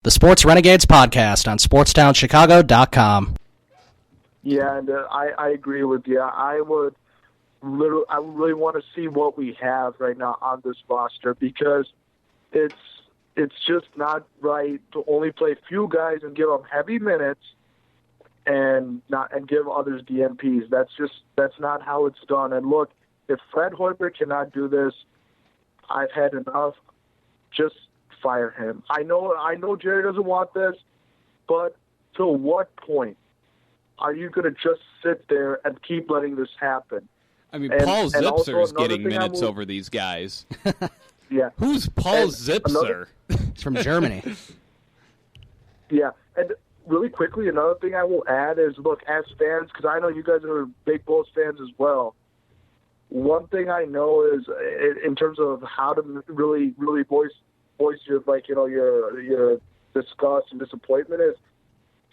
the Sports Renegades podcast on SportsTownChicago.com. Yeah, and I agree with you. I really want to see what we have right now on this roster, because it's just not right to only play few guys and give them heavy minutes and give others DNPs. That's not how it's done. And look, if Fred Hoiberg cannot do this, I've had enough. Just fire him. I know Jerry doesn't want this, but to what point are you going to just sit there and keep letting this happen? I mean, Paul Zipser is getting minutes over these guys. Yeah. Who's Paul Zipser? He's from Germany. Yeah, and really quickly, another thing I will add is, look, as fans, because I know you guys are big Bulls fans as well, one thing I know is, in terms of how to really voice your, your disgust and disappointment, is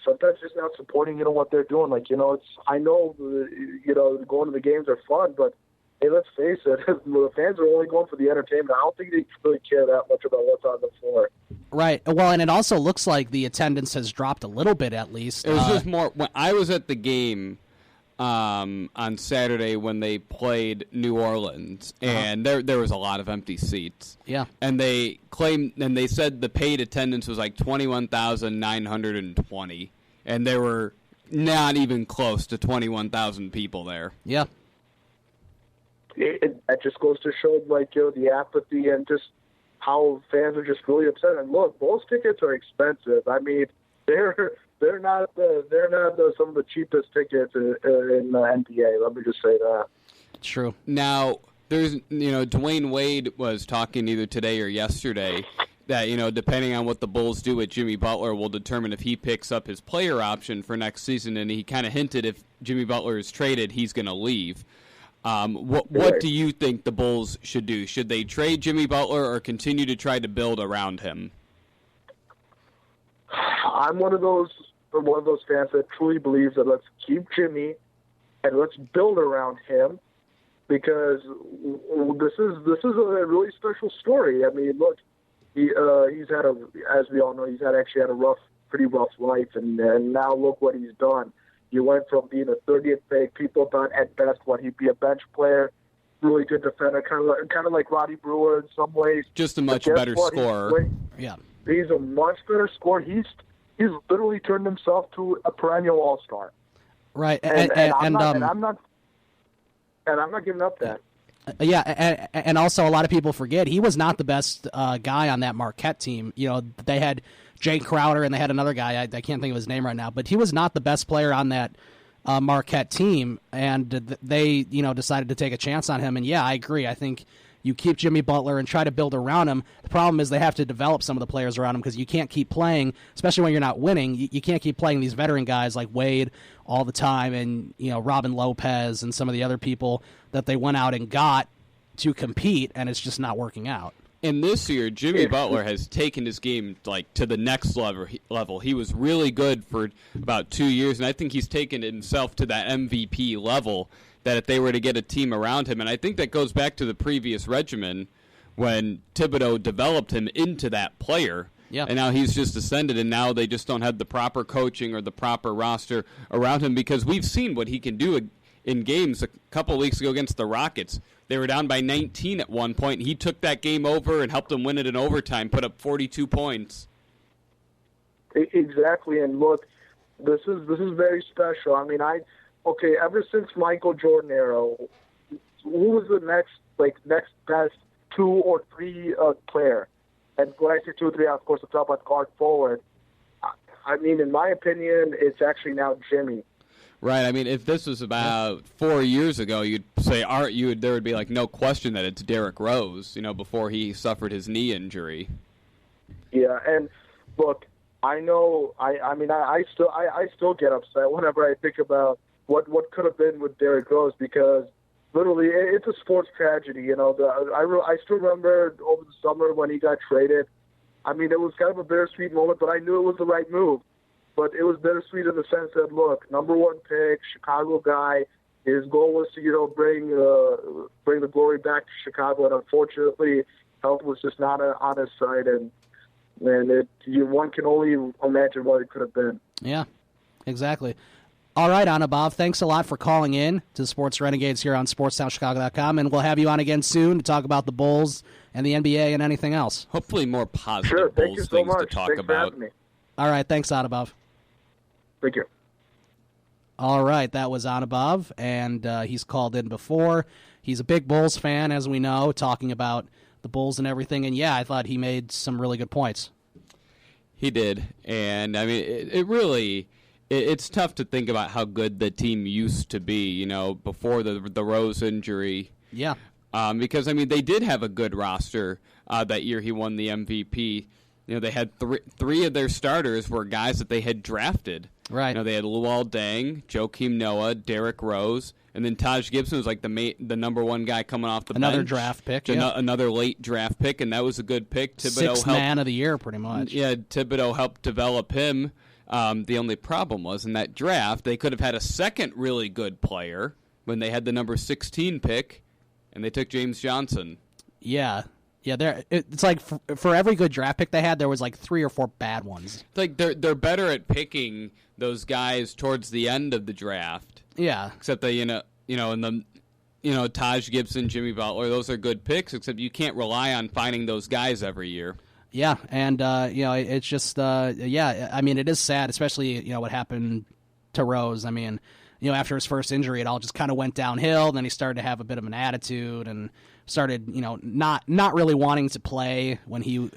sometimes just not supporting, what they're doing. I know, going to the games are fun, but hey, let's face it, the fans are only going for the entertainment. I don't think they really care that much about what's on the floor. Right. Well, and it also looks like the attendance has dropped a little bit, at least. It was just more when I was at the game on Saturday when they played New Orleans, and there was a lot of empty seats. Yeah. And they said the paid attendance was like 21,920, and there were not even close to 21,000 people there. Yeah. That just goes to show, the apathy and just how fans are just really upset. And look, Bulls tickets are expensive. I mean, they're not some of the cheapest tickets in the NBA. Let me just say that. True. Now, there's Dwayne Wade was talking either today or yesterday that depending on what the Bulls do with Jimmy Butler will determine if he picks up his player option for next season. And he kind of hinted if Jimmy Butler is traded, he's going to leave. What do you think the Bulls should do? Should they trade Jimmy Butler or continue to try to build around him? I'm one of those fans that truly believes that let's keep Jimmy and let's build around him, because this is a really special story. I mean, look, he's had as we all know, he's actually had a pretty rough life, and now look what he's done. You went from being a 30th pick, people thought at best he'd be a bench player, really good defender, kind of like Roddy Brewer in some ways. Just a much better scorer. He's a much better scorer. He's literally turned himself to a perennial all-star. Right, and I'm not giving up that. Yeah, and also a lot of people forget he was not the best guy on that Marquette team. They had Jay Crowder and they had another guy. I can't think of his name right now, but he was not the best player on that Marquette team, and they decided to take a chance on him. And yeah, I agree. I think you keep Jimmy Butler and try to build around him. The problem is they have to develop some of the players around him, because you can't keep playing, especially when you're not winning. You can't keep playing these veteran guys like Wade all the time, and Robin Lopez and some of the other people that they went out and got to compete, and it's just not working out. And this year, Jimmy Butler has taken his game to the next level. He was really good for about 2 years, and I think he's taken himself to that MVP level, that if they were to get a team around him, and I think that goes back to the previous regimen when Thibodeau developed him into that player. Yeah. And now he's just ascended, and now they just don't have the proper coaching or the proper roster around him, because we've seen what he can do in games. A couple of weeks ago against the Rockets, they were down by 19 at one point. He took that game over and helped them win it in overtime, put up 42 points. Exactly, and look, this is very special. I mean, ever since Michael Jordan era, who was the next best 2 or 3 player? And when I say 2 or 3, of course, I'm talking about guard forward. I mean, in my opinion, it's actually now Jimmy. Right. I mean, if this was about 4 years ago, you'd say there would be no question that it's Derrick Rose, before he suffered his knee injury. Yeah, and look, I know. I still get upset whenever I think about what could have been with Derrick Rose, because literally it's a sports tragedy. I still remember over the summer when he got traded. I mean, it was kind of a bittersweet moment, but I knew it was the right move. But it was bittersweet in the sense that, look, number 1 pick, Chicago guy, his goal was to, bring the glory back to Chicago, and unfortunately, health was just not on his side. And And one can only imagine what it could have been. Yeah, exactly. All right, Anubhav, thanks a lot for calling in to Sports Renegades here on SportsTownChicago.com, and we'll have you on again soon to talk about the Bulls and the NBA and anything else. Hopefully more positive Sure, thank you Bulls so things much. to talk Thanks about. for having me. All right, thanks, Anubhav. Thank you. All right, that was Anubhav, and he's called in before. He's a big Bulls fan, as we know, talking about the Bulls and everything, and yeah, I thought he made some really good points. He did, and I mean, it really... It's tough to think about how good the team used to be, before the Rose injury. Yeah. Because, I mean, they did have a good roster that year he won the MVP. They had three of their starters were guys that they had drafted. Right. They had Luol Deng, Joakim Noah, Derrick Rose, and then Taj Gibson was like the number one guy coming off the another bench. Draft pick, Another late draft pick, and that was a good pick. Sixth man of the year, pretty much. Yeah, Thibodeau helped develop him. The only problem was in that draft, they could have had a second really good player when they had the number 16 pick, and they took James Johnson. Yeah. Yeah, it's like for every good draft pick they had, there was like 3 or 4 bad ones. It's like they're better at picking those guys towards the end of the draft. Yeah. Except that, Taj Gibson, Jimmy Butler, those are good picks, except you can't rely on finding those guys every year. Yeah, and it's just I mean, it is sad, especially what happened to Rose. I mean, after his first injury, it all just kind of went downhill. Then he started to have a bit of an attitude and started not really wanting to play when he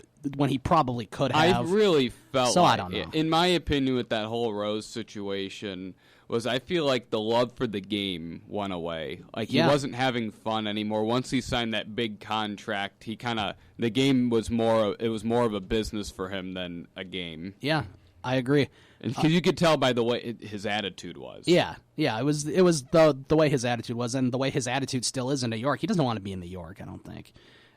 probably could have. I really felt so. I don't know. In my opinion, with that whole Rose situation, was I feel like the love for the game went away. Like he wasn't having fun anymore. Once he signed that big contract, the game was more of a business for him than a game. Yeah, I agree. Because you could tell by the way his attitude was. Yeah, it was the way his attitude was, and the way his attitude still is in New York. He doesn't want to be in New York, I don't think.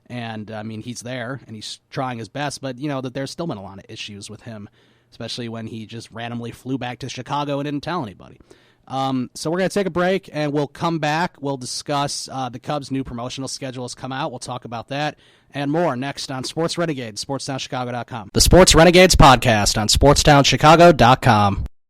And I mean, he's there and he's trying his best, but that there's still been a lot of issues with him, especially when he just randomly flew back to Chicago and didn't tell anybody. So we're going to take a break, and we'll come back. We'll discuss the Cubs' new promotional schedule has come out. We'll talk about that and more next on Sports Renegades, SportsTownChicago.com. The Sports Renegades podcast on SportsTownChicago.com.